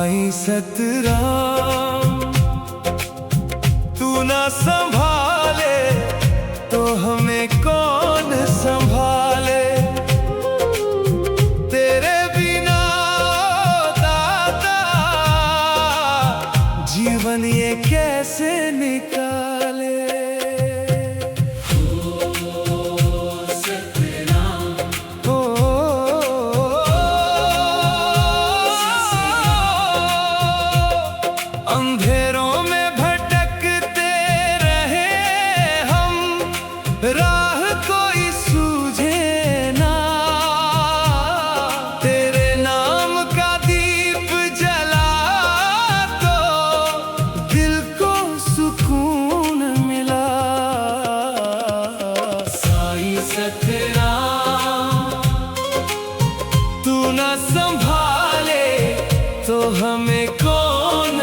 साई सतराम, तू ना संभाले तो हमें कौन संभाले। तेरे बिना दाता जीवन ये कैसे निकाले। अंधेरों में भटकते रहे हम, राह कोई सूझे ना। तेरे नाम का दीप जला तो दिल को सुकून मिला। साई सतराम, तू ना संभाले तो हमें कौन